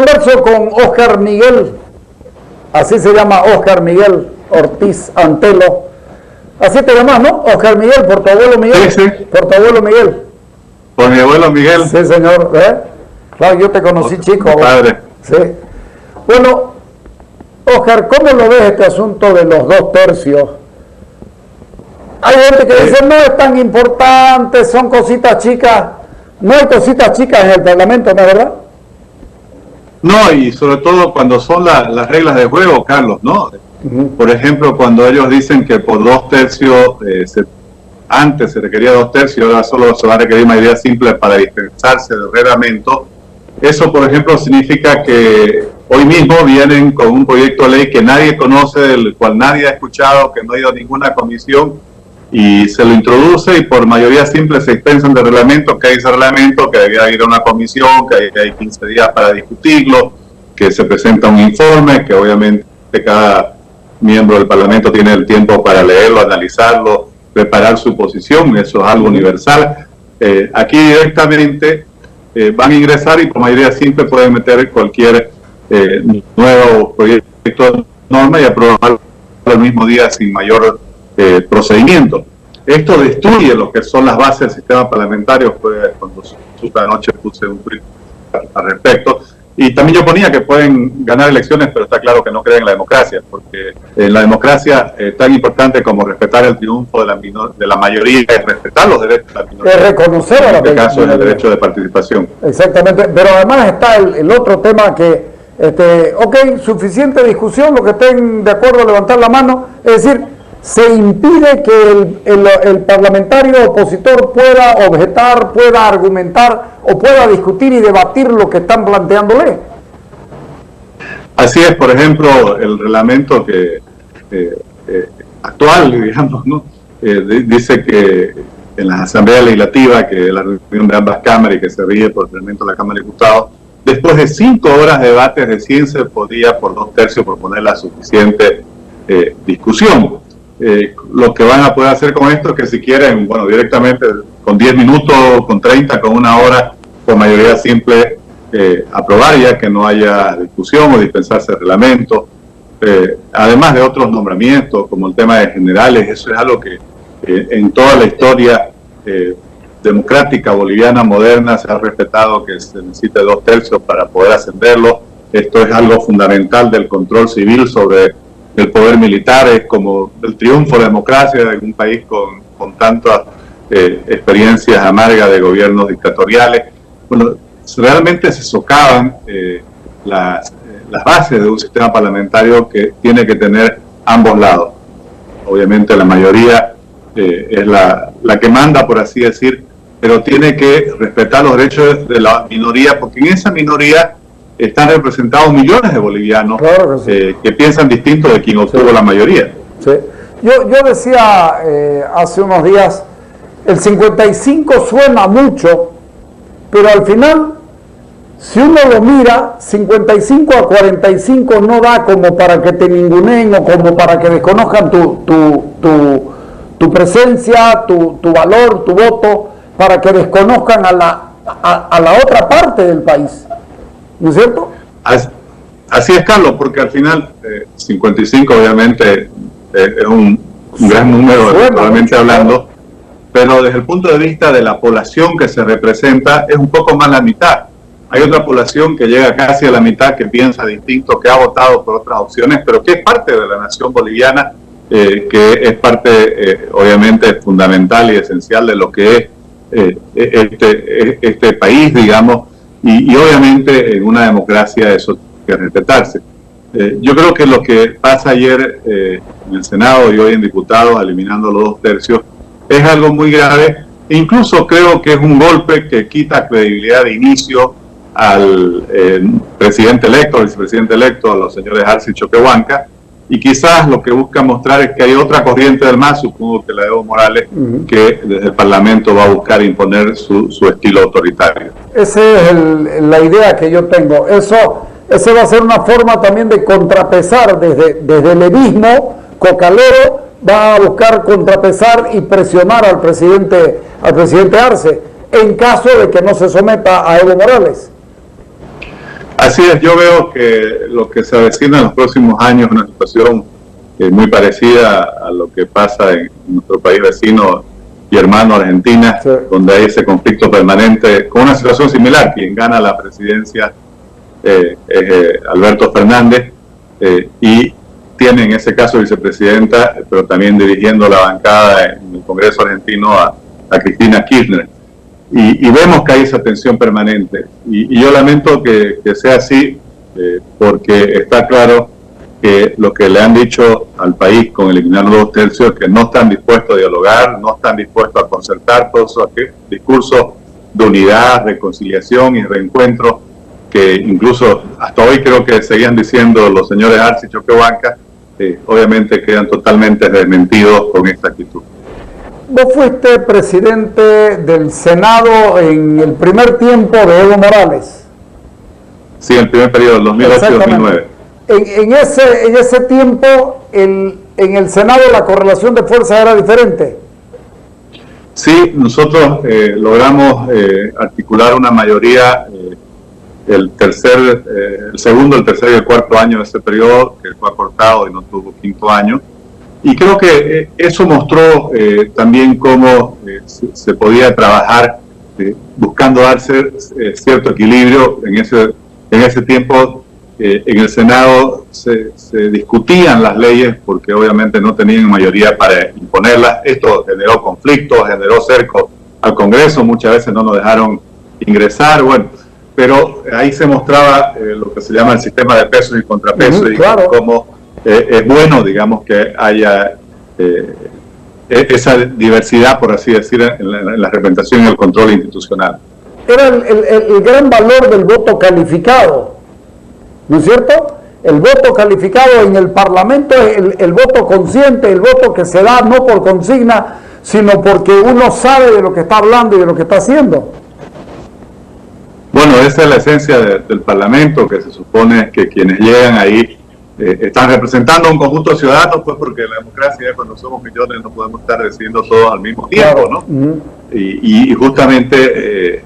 converso con Óscar Miguel, así se llama Óscar Miguel Ortiz Antelo. Así te llamas, ¿no? Óscar Miguel, por tu abuelo Miguel. Sí, sí. Por tu abuelo Miguel. Por mi abuelo Miguel. Sí, señor. Claro, yo te conocí chico. Padre. Sí. Bueno, Óscar, ¿cómo lo ves este asunto de los 2 tercios? Hay gente que dice, no es tan importante, son cositas chicas. No hay cositas chicas en el Parlamento, ¿no es verdad? No, y sobre todo cuando son las reglas de juego, Carlos, ¿no? Por ejemplo, cuando ellos dicen que por 2 tercios, antes se requería 2 tercios, ahora solo se va a requerir mayoría simple para dispensarse del reglamento. Eso, por ejemplo, significa que hoy mismo vienen con un proyecto de ley que nadie conoce, del cual nadie ha escuchado, que no ha ido a ninguna comisión, y se lo introduce y por mayoría simple se dispensan del reglamento, que hay ese reglamento, que debía ir a una comisión, que hay 15 días para discutirlo, que se presenta un informe, que obviamente cada miembro del Parlamento tiene el tiempo para leerlo, analizarlo, preparar su posición, eso es algo universal. Aquí directamente van a ingresar y por mayoría simple pueden meter cualquier nuevo proyecto de norma y aprobarlo el mismo día sin mayor procedimiento. Esto destruye lo que son las bases del sistema parlamentario. Cuando esta noche puse un tweet al respecto, y también yo ponía que pueden ganar elecciones, pero está claro que no creen en la democracia, porque en la democracia tan importante como respetar el triunfo de la mayoría y respetar los derechos de la minoría, es reconocer a la en este caso es el derecho de participación. Exactamente, pero además está el otro tema que ok, suficiente discusión, los que estén de acuerdo a levantar la mano, es decir, se impide que el parlamentario opositor pueda objetar, pueda argumentar o pueda discutir y debatir lo que están planteándole. Así es, por ejemplo, el reglamento actual, digamos, ¿no? Dice que en la Asamblea Legislativa, que es la reunión de ambas cámaras y que se rige por el reglamento de la Cámara de Diputados, después de 5 horas de debate recién se podía por 2 tercios proponer la suficiente discusión. Lo que van a poder hacer con esto es que si quieren, bueno, directamente con 10 minutos, con 30, con 1 hora, por mayoría simple, aprobar ya que no haya discusión o dispensarse el reglamento. Además de otros nombramientos, como el tema de generales, eso es algo que en toda la historia democrática boliviana moderna se ha respetado, que se necesite 2 tercios para poder ascenderlo. Esto es algo fundamental del control civil sobre el poder militar, es como el triunfo de la democracia de un país con tantas experiencias amargas de gobiernos dictatoriales. Bueno, realmente se socavan las bases de un sistema parlamentario que tiene que tener ambos lados. Obviamente la mayoría es la que manda, por así decir, pero tiene que respetar los derechos de la minoría, porque en esa minoría están representados millones de bolivianos, claro que, sí, que piensan distinto de quien obtuvo, sí, la mayoría. Sí. Yo decía hace unos días, el 55 suena mucho, pero al final, si uno lo mira, 55 a 45 no da como para que te ninguneen o como para que desconozcan tu presencia, tu valor, tu voto, para que desconozcan a la otra parte del país. ¿No es cierto? Así es, Carlos, porque al final 55 obviamente es un gran número electoralmente hablando, pero desde el punto de vista de la población que se representa es un poco más la mitad. Hay otra población que llega casi a la mitad, que piensa distinto, que ha votado por otras opciones, pero que es parte de la nación boliviana, que es parte obviamente fundamental y esencial de lo que es este país, digamos. Y obviamente en una democracia eso tiene que respetarse. Yo creo que lo que pasa ayer en el Senado y hoy en diputados, eliminando los 2 tercios, es algo muy grave. Incluso creo que es un golpe que quita credibilidad de inicio al presidente electo, al vicepresidente electo, a los señores Arce y Choquehuanca, y quizás lo que busca mostrar es que hay otra corriente del MAS, supongo que la de Evo Morales, que desde el Parlamento va a buscar imponer su estilo autoritario. Esa es la idea que yo tengo. Eso va a ser una forma también de contrapesar desde el evismo cocalero, va a buscar contrapesar y presionar al presidente Arce en caso de que no se someta a Evo Morales. Así es, yo veo que lo que se avecina en los próximos años es una situación muy parecida a lo que pasa en nuestro país vecino y hermano Argentina, sí, donde hay ese conflicto permanente con una situación similar. Quien gana la presidencia es Alberto Fernández y tiene en ese caso vicepresidenta, pero también dirigiendo la bancada en el Congreso argentino a Cristina Kirchner. Y vemos que hay esa tensión permanente. Y yo lamento que sea así, porque está claro que lo que le han dicho al país con eliminar los 2 tercios, que no están dispuestos a dialogar, no están dispuestos a concertar todos esos discursos de unidad, reconciliación y reencuentro, que incluso hasta hoy creo que seguían diciendo los señores Arce y Choquehuanca, obviamente quedan totalmente desmentidos con esta actitud. Vos fuiste presidente del Senado en el primer tiempo de Evo Morales. Sí, el primer periodo, 2008-2009. En ese tiempo, en el Senado la correlación de fuerzas era diferente. Sí, nosotros logramos articular una mayoría el segundo, el tercer y el cuarto año de ese periodo, que fue acortado y no tuvo 5º año. Y creo que eso mostró también cómo se podía trabajar buscando darse cierto equilibrio. En ese tiempo en el Senado se discutían las leyes porque obviamente no tenían mayoría para imponerlas. Esto generó conflictos, generó cercos al Congreso, muchas veces no nos dejaron ingresar, bueno, pero ahí se mostraba lo que se llama el sistema de pesos y contrapesos, y claro, cómo es bueno, digamos, que haya esa diversidad, por así decir, en la representación y el control institucional. Era el gran valor del voto calificado, ¿no es cierto? El voto calificado en el Parlamento es el voto consciente, el voto que se da no por consigna, sino porque uno sabe de lo que está hablando y de lo que está haciendo. Bueno, esa es la esencia del Parlamento, que se supone que quienes llegan ahí están representando a un conjunto de ciudadanos, pues porque la democracia, cuando somos millones, no podemos estar decidiendo todos al mismo tiempo, ¿no? Y justamente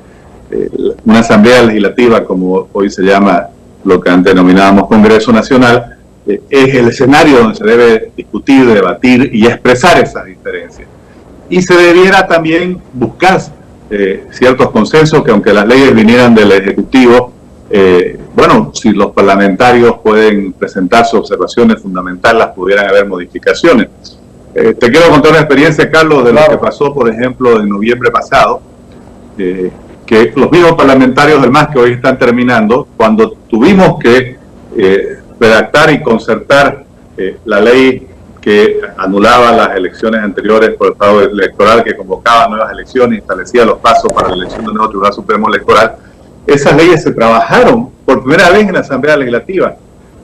una asamblea legislativa, como hoy se llama lo que antes denominábamos Congreso Nacional, es el escenario donde se debe discutir, debatir y expresar esas diferencias. Y se debiera también buscar ciertos consensos, que aunque las leyes vinieran del Ejecutivo, bueno, si los parlamentarios pueden presentar sus observaciones fundamentales, las pudieran haber modificaciones. Te quiero contar una experiencia, Carlos, de lo que pasó, por ejemplo, en noviembre pasado, que los mismos parlamentarios del MAS que hoy están terminando, cuando tuvimos que redactar y concertar la ley que anulaba las elecciones anteriores por el fraude electoral, que convocaba nuevas elecciones y establecía los pasos para la elección del nuevo Tribunal Supremo Electoral, esas leyes se trabajaron por primera vez en la Asamblea Legislativa.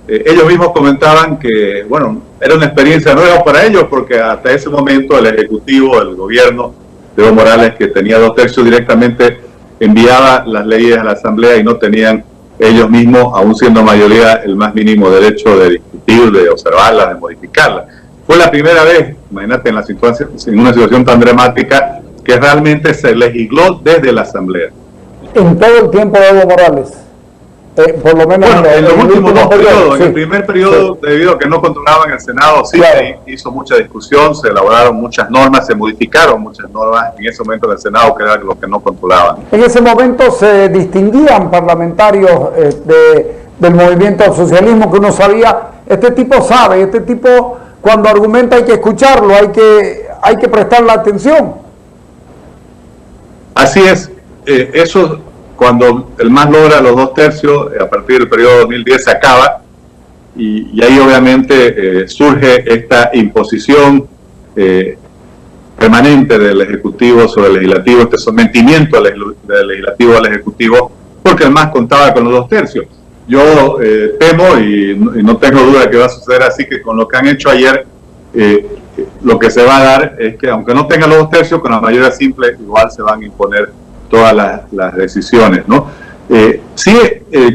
Ellos mismos comentaban que, bueno, era una experiencia nueva para ellos, porque hasta ese momento el Ejecutivo, el gobierno de Evo Morales, que tenía 2 tercios, directamente enviaba las leyes a la Asamblea y no tenían ellos mismos, aún siendo mayoría, el más mínimo derecho de discutir, de observarlas, de modificarlas. Fue la primera vez, imagínate, en una situación tan dramática, que realmente se legisló desde la Asamblea. En todo el tiempo de Evo Morales, por lo menos bueno, en los últimos 2 periodos. Sí. En el primer periodo, sí, debido a que no controlaban el Senado, sí, claro, se hizo mucha discusión, se elaboraron muchas normas, se modificaron muchas normas en ese momento en el Senado, que eran los que no controlaban. En ese momento se distinguían parlamentarios del movimiento al socialismo, que uno sabía, este tipo sabe, este tipo cuando argumenta hay que escucharlo, hay que prestarle atención. Así es. Eso, cuando el MAS logra los 2 tercios, a partir del periodo 2010 se acaba, y ahí obviamente surge esta imposición permanente del Ejecutivo sobre el Legislativo, este sometimiento del Legislativo al Ejecutivo, porque el MAS contaba con los 2 tercios. Yo temo, y no tengo duda que va a suceder así, que con lo que han hecho ayer, lo que se va a dar es que, aunque no tengan los 2 tercios, con la mayoría simple, igual se van a imponer todas las decisiones, ¿no? Sí,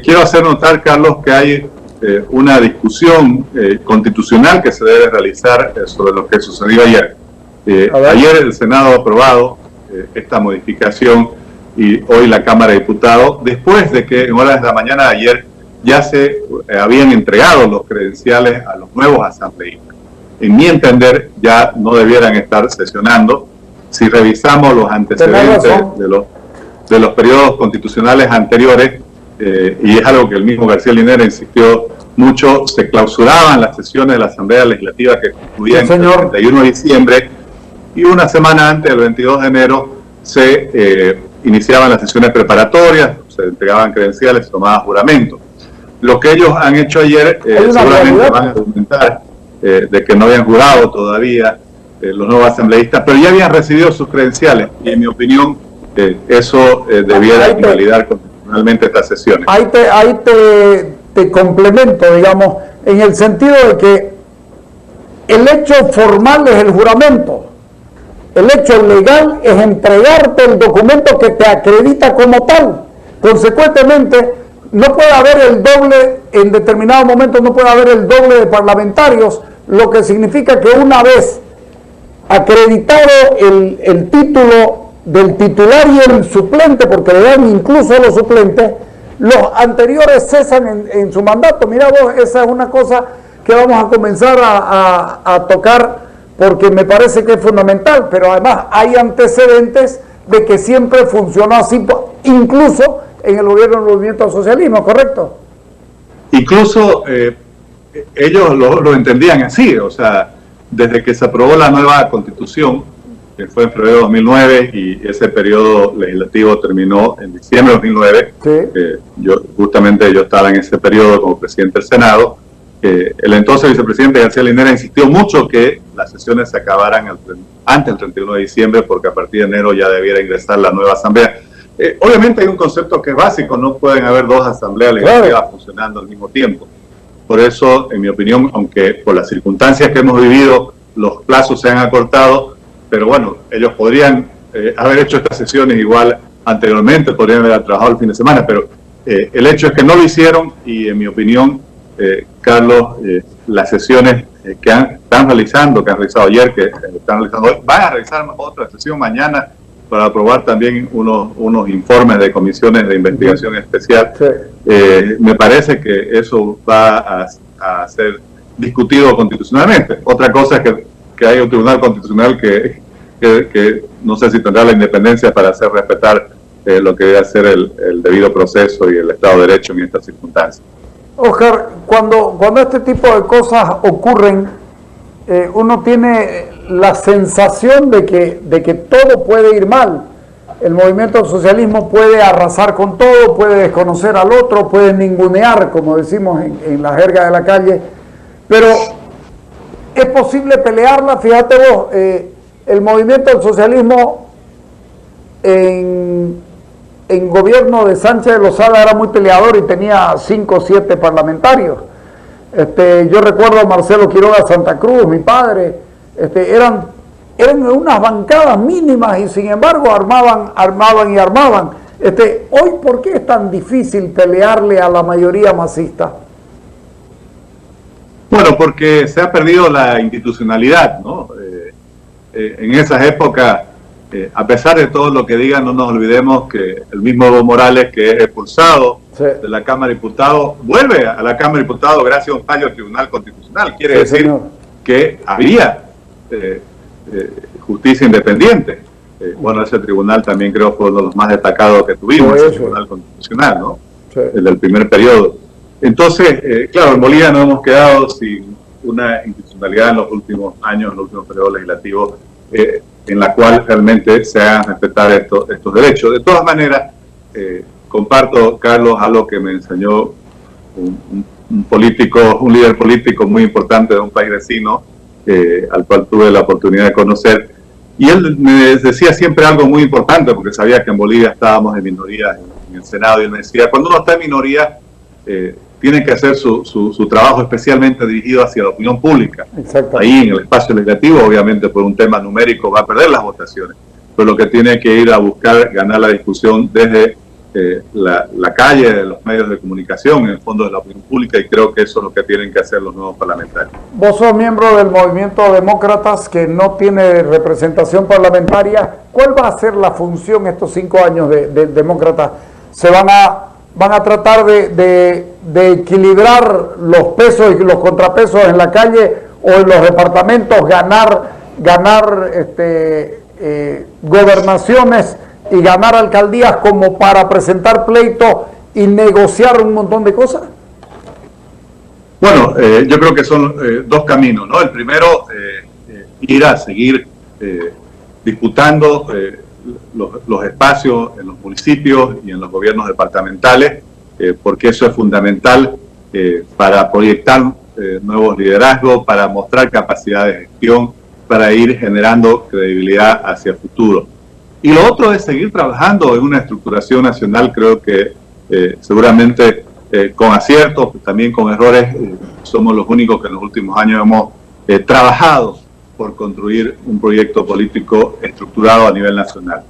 quiero hacer notar, Carlos, que hay una discusión constitucional que se debe realizar sobre lo que sucedió ayer. Ayer el Senado ha aprobado esta modificación y hoy la Cámara de Diputados, después de que en horas de la mañana de ayer ya se habían entregado los credenciales a los nuevos asambleístas. En mi entender, ya no debieran estar sesionando. Si revisamos los antecedentes de los periodos constitucionales anteriores, y es algo que el mismo García Linera insistió mucho, se clausuraban las sesiones de la Asamblea Legislativa que concluían el 31 de diciembre, y una semana antes, el 22 de enero, se iniciaban las sesiones preparatorias, se entregaban credenciales, se tomaba juramento. Lo que ellos han hecho ayer, seguramente van a argumentar de que no habían jurado todavía los nuevos asambleístas, pero ya habían recibido sus credenciales, y en mi opinión eso debiera invalidar constitucionalmente estas sesiones. Ahí te complemento, digamos, en el sentido de que el hecho formal es el juramento. El hecho legal es entregarte el documento que te acredita como tal. Consecuentemente, no puede haber el doble, en determinados momentos no puede haber el doble de parlamentarios, lo que significa que una vez acreditado el título del titular y el suplente, porque le dan incluso a los suplentes, los anteriores cesan en su mandato. Mira vos, esa es una cosa que vamos a comenzar a tocar, porque me parece que es fundamental, pero además hay antecedentes de que siempre funcionó así, incluso en el gobierno del movimiento socialismo, ¿correcto? Incluso ellos lo entendían así, o sea, desde que se aprobó la nueva constitución, que fue en febrero de 2009, y ese periodo legislativo terminó en diciembre de 2009, sí. Yo estaba en ese periodo como presidente del Senado. El entonces vicepresidente García Linera insistió mucho que las sesiones se acabaran antes del 31 de diciembre, porque a partir de enero ya debiera ingresar la nueva asamblea. Obviamente hay un concepto que es básico, no pueden haber dos asambleas legislativas funcionando al mismo tiempo. Por eso, en mi opinión, aunque por las circunstancias que hemos vivido, los plazos se han acortado, pero bueno, ellos podrían haber hecho estas sesiones igual anteriormente, podrían haber trabajado el fin de semana, pero el hecho es que no lo hicieron, y en mi opinión, Carlos, las sesiones que están realizado ayer, que están realizando hoy, van a realizar otra sesión mañana para aprobar también unos informes de comisiones de investigación especial. Sí. Me parece que eso va a ser discutido constitucionalmente. Otra cosa es que hay un tribunal constitucional que no sé si tendrá la independencia para hacer respetar lo que debe ser el debido proceso y el Estado de Derecho en estas circunstancias. Oscar, cuando este tipo de cosas ocurren, uno tiene la sensación de que todo puede ir mal. El movimiento del socialismo puede arrasar con todo, puede desconocer al otro, puede ningunear, como decimos en la jerga de la calle, pero es posible pelearla. Fíjate vos, el movimiento del socialismo en gobierno de Sánchez de Lozada era muy peleador y tenía 5 o 7 parlamentarios. Yo recuerdo a Marcelo Quiroga Santa Cruz, mi padre, eran unas bancadas mínimas y sin embargo armaban. Hoy, ¿por qué es tan difícil pelearle a la mayoría masista? Bueno, porque se ha perdido la institucionalidad, ¿no? En esas épocas, a pesar de todo lo que digan, no nos olvidemos que el mismo Evo Morales, que es expulsado de la Cámara de Diputados, vuelve a la Cámara de Diputados gracias a un fallo del Tribunal Constitucional. Quiere decir, señor, que había justicia independiente. Bueno, ese tribunal también creo fue uno de los más destacados que tuvimos, el Tribunal Constitucional, ¿no? Sí. El del primer periodo. Entonces, claro, en Bolivia nos hemos quedado sin una institucionalidad en los últimos años, en los últimos periodos legislativos, en la cual realmente se hagan respetar estos derechos. De todas maneras, comparto, Carlos, algo que me enseñó un líder político muy importante de un país vecino, al cual tuve la oportunidad de conocer, y él me decía siempre algo muy importante, porque sabía que en Bolivia estábamos en minoría en el Senado, y él me decía, cuando uno está en minoría, tiene que hacer su trabajo especialmente dirigido hacia la opinión pública. Ahí en el espacio legislativo, obviamente por un tema numérico va a perder las votaciones, pero lo que tiene que ir a buscar ganar la discusión desde la calle, de los medios de comunicación, en el fondo de la opinión pública, y creo que eso es lo que tienen que hacer los nuevos parlamentarios. Vos sos miembro del movimiento Demócratas, que no tiene representación parlamentaria. ¿Cuál va a ser la función estos 5 años de Demócratas? ¿Se van a van a tratar de equilibrar los pesos y los contrapesos en la calle o en los departamentos, ganar gobernaciones y ganar alcaldías como para presentar pleito y negociar un montón de cosas? Bueno, yo creo que son dos caminos, ¿no? El primero, ir a seguir disputando los espacios en los municipios y en los gobiernos departamentales, porque eso es fundamental para proyectar nuevos liderazgos, para mostrar capacidad de gestión, para ir generando credibilidad hacia el futuro. Y lo otro es seguir trabajando en una estructuración nacional. Creo que seguramente con aciertos, también con errores, somos los únicos que en los últimos años hemos trabajado por construir un proyecto político estructurado a nivel nacional,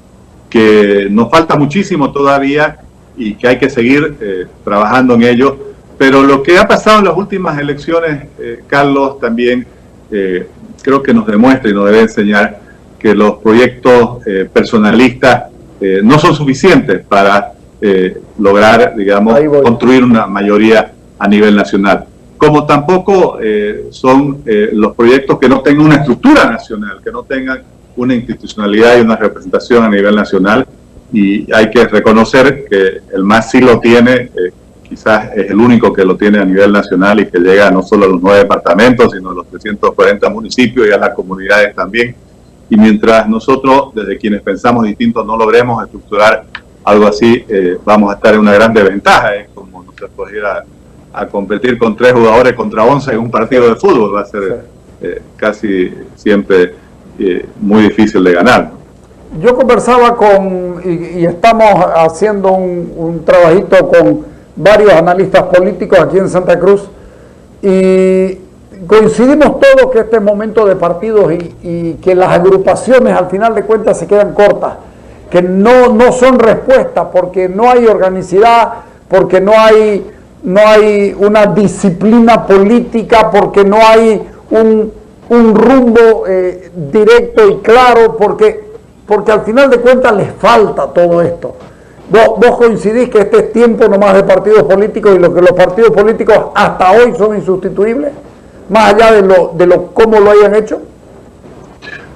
que nos falta muchísimo todavía y que hay que seguir trabajando en ello. Pero lo que ha pasado en las últimas elecciones, Carlos, también creo que nos demuestra y nos debe enseñar que los proyectos personalistas no son suficientes para lograr, digamos, construir una mayoría a nivel nacional. Como tampoco son los proyectos que no tengan una estructura nacional, que no tengan una institucionalidad y una representación a nivel nacional. Y hay que reconocer que el MAS sí lo tiene, quizás es el único que lo tiene a nivel nacional y que llega no solo a los 9 departamentos, sino a los 340 municipios y a las comunidades también. Y mientras nosotros, desde quienes pensamos distintos, no logremos estructurar algo así, vamos a estar en una gran desventaja. Es como no se pudiera a competir con 3 jugadores contra 11 en un partido de fútbol. Va a ser casi siempre muy difícil de ganar. Yo conversaba y estamos haciendo un trabajito con varios analistas políticos aquí en Santa Cruz, y coincidimos todos que este es momento de partidos y que las agrupaciones al final de cuentas se quedan cortas, que no son respuestas porque no hay organicidad, porque no hay una disciplina política, porque no hay un rumbo directo y claro, porque al final de cuentas les falta todo esto. ¿Vos coincidís que este es tiempo nomás de partidos políticos y que los partidos políticos hasta hoy son insustituibles, más allá de cómo lo hayan hecho?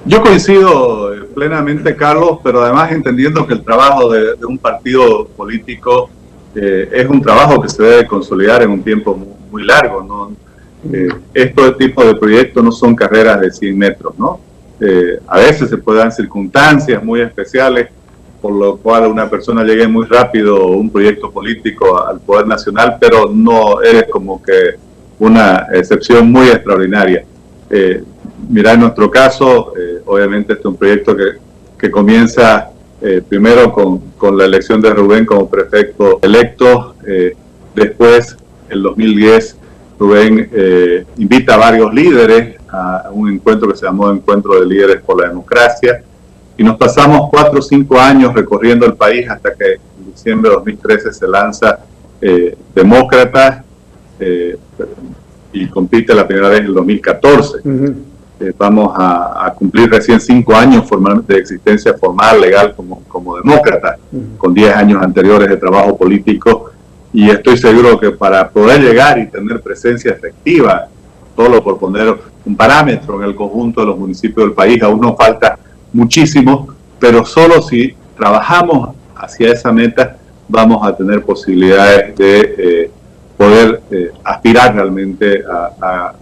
Yo coincido plenamente, Carlos, pero además entendiendo que el trabajo de un partido político es un trabajo que se debe consolidar en un tiempo muy largo, ¿no? Este tipo de proyectos no son carreras de 100 metros, ¿no? A veces se pueden dar circunstancias muy especiales por lo cual una persona llegue muy rápido un proyecto político al poder nacional, pero no es como que una excepción muy extraordinaria. Mira, en nuestro caso, obviamente este es un proyecto que comienza primero con la elección de Rubén como prefecto electo. Después, en 2010, Rubén invita a varios líderes a un encuentro que se llamó Encuentro de Líderes por la Democracia, y nos pasamos 4 o 5 años recorriendo el país hasta que en diciembre de 2013 se lanza Demócratas, y compite la primera vez en el 2014. Vamos a cumplir recién 5 años formalmente de existencia formal, legal, como demócrata, con 10 años anteriores de trabajo político, y estoy seguro que para poder llegar y tener presencia efectiva, solo por poner un parámetro en el conjunto de los municipios del país, aún nos falta muchísimo, pero solo si trabajamos hacia esa meta vamos a tener posibilidades de poder aspirar realmente a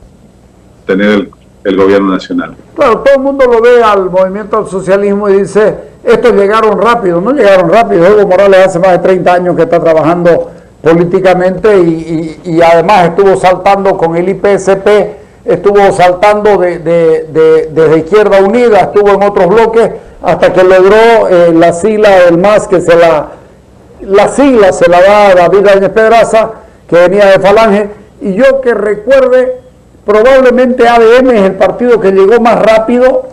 tener el gobierno nacional. Claro, todo el mundo lo ve al movimiento al socialismo y dice, estos llegaron rápido. No llegaron rápido. Evo Morales hace más de 30 años que está trabajando políticamente y además estuvo saltando con el IPSP, estuvo saltando desde Izquierda Unida, estuvo en otros bloques hasta que logró la sigla del MAS, que la sigla se la da a David Áñez Pedraza, que venía de Falange, y yo que recuerde, probablemente ADM es el partido que llegó más rápido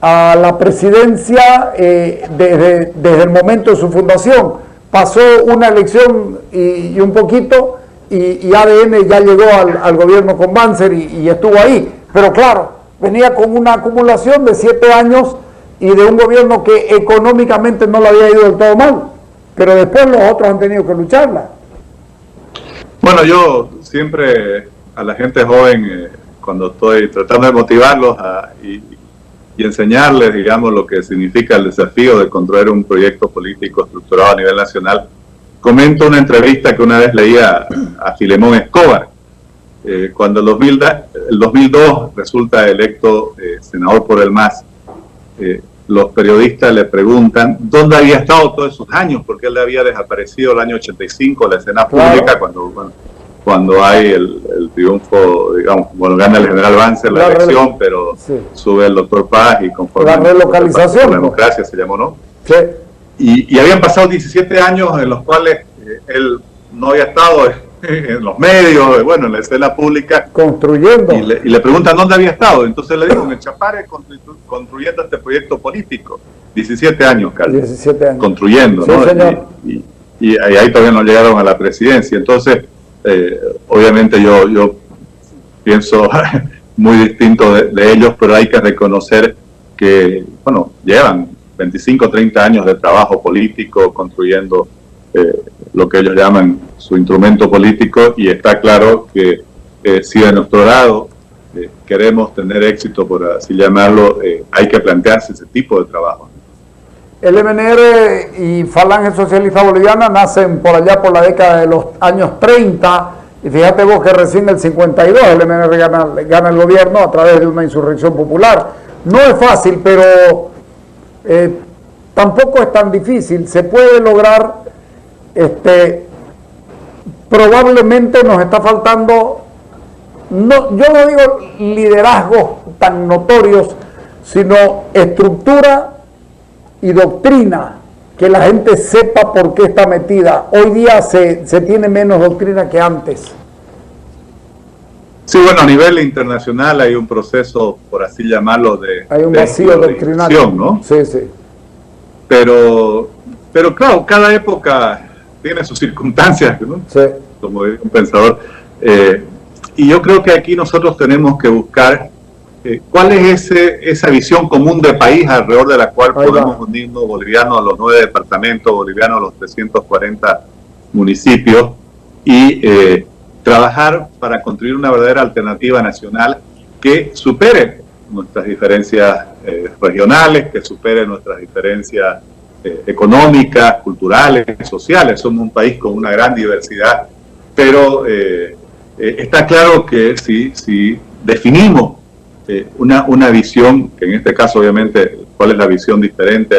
a la presidencia desde el momento de su fundación. Pasó una elección y un poquito, y ADN ya llegó al gobierno con Banzer y estuvo ahí. Pero claro, venía con una acumulación de 7 años y de un gobierno que económicamente no le había ido del todo mal. pero después los otros han tenido que lucharla. Bueno, yo siempre a la gente joven, cuando estoy tratando de motivarlos y enseñarles, digamos, lo que significa el desafío de construir un proyecto político estructurado a nivel nacional, comento una entrevista que una vez leía a Filemón Escobar, cuando el 2002 resulta electo senador por el MAS. Los periodistas le preguntan dónde había estado todos esos años, porque él había desaparecido el año 85 de la escena pública, cuando hay el triunfo, digamos, bueno, gana el general Banzer la elección, pero sí, sube el doctor Paz y conforme la relocalización, la democracia se llamó, ¿no? Sí. Y habían pasado 17 años en los cuales él no había estado en los medios, bueno, en la escena pública. Construyendo. Y le preguntan dónde había estado. Entonces le digo, en el Chapare, construyendo este proyecto político. 17 años, Carlos. 17 años. Construyendo, sí, ¿no? Señor. Y ahí todavía no llegaron a la presidencia. Entonces, obviamente yo pienso muy distinto de ellos, pero hay que reconocer que, bueno, llevan 25, 30 años de trabajo político construyendo lo que ellos llaman su instrumento político, y está claro que si de nuestro lado queremos tener éxito, por así llamarlo, hay que plantearse ese tipo de trabajo. El MNR y Falange Socialista Boliviana nacen por allá por la década de los años 30, y fíjate vos que recién en el 52 el MNR gana el gobierno a través de una insurrección popular. No es fácil, pero tampoco es tan difícil. Se puede lograr. Probablemente nos está faltando, no, yo no digo liderazgos tan notorios, sino estructura y doctrina, que la gente sepa por qué está metida. Hoy día se tiene menos doctrina que antes. Sí, bueno, a nivel internacional hay un proceso, por así llamarlo, hay un vacío doctrinario, ¿no? Sí, sí. Pero claro, cada época tiene sus circunstancias, ¿no? Sí. Como dice un pensador. Y yo creo que aquí nosotros tenemos que buscar cuál es esa visión común de país alrededor de la cual podemos unirnos bolivianos a los 9 departamentos, bolivianos a los 340 municipios, y trabajar para construir una verdadera alternativa nacional que supere nuestras diferencias regionales, que supere nuestras diferencias económicas, culturales, sociales. Somos un país con una gran diversidad, pero está claro que si definimos una visión, que en este caso obviamente cuál es la visión diferente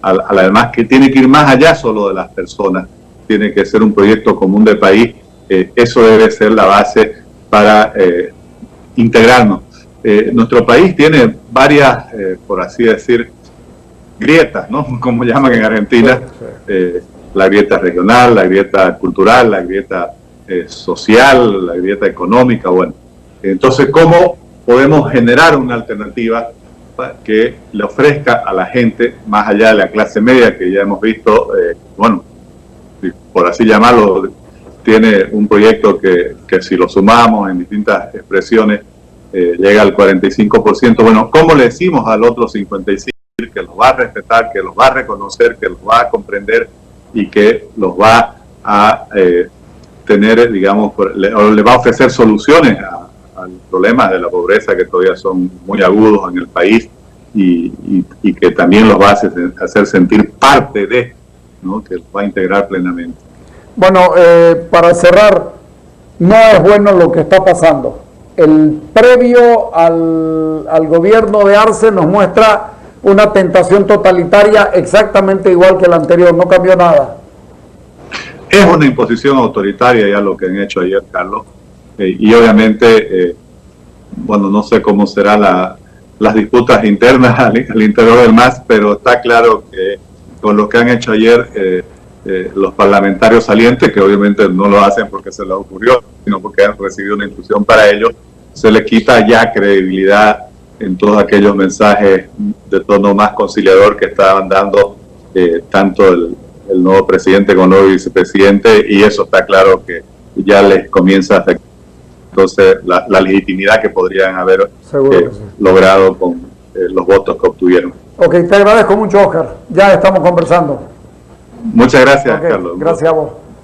a la demás, que tiene que ir más allá solo de las personas, tiene que ser un proyecto común de país, eso debe ser la base para integrarnos. Nuestro país tiene varias, por así decir, grietas, ¿no? Como llaman en Argentina, la grieta regional, la grieta cultural, la grieta social, la grieta económica. Bueno, entonces, ¿cómo podemos generar una alternativa que le ofrezca a la gente, más allá de la clase media, que ya hemos visto, bueno, por así llamarlo, tiene un proyecto que si lo sumamos en distintas expresiones, llega al 45%. Bueno, ¿cómo le decimos al otro 55%? Que los va a respetar, que los va a reconocer, que los va a comprender y que los va a tener, digamos, le va a ofrecer soluciones a los problemas de la pobreza, que todavía son muy agudos en el país, y que también los va a hacer sentir parte de, ¿no? Que los va a integrar plenamente. Bueno, para cerrar, no es bueno lo que está pasando. El previo al gobierno de Arce nos muestra una tentación totalitaria exactamente igual que la anterior, no cambió nada. Es una imposición autoritaria ya lo que han hecho ayer, Carlos, y obviamente, bueno, no sé cómo serán las disputas internas al interior del MAS, pero está claro que con lo que han hecho ayer los parlamentarios salientes, que obviamente no lo hacen porque se les ocurrió, sino porque han recibido una instrucción para ello, se les quita ya credibilidad en todos aquellos mensajes de tono más conciliador que estaban dando tanto el nuevo presidente como el nuevo vicepresidente, y eso está claro que ya les comienza a afectar entonces la legitimidad que podrían haber logrado con los votos que obtuvieron. Ok, te agradezco mucho, Oscar. Ya estamos conversando. Muchas gracias, Carlos. Gracias a vos.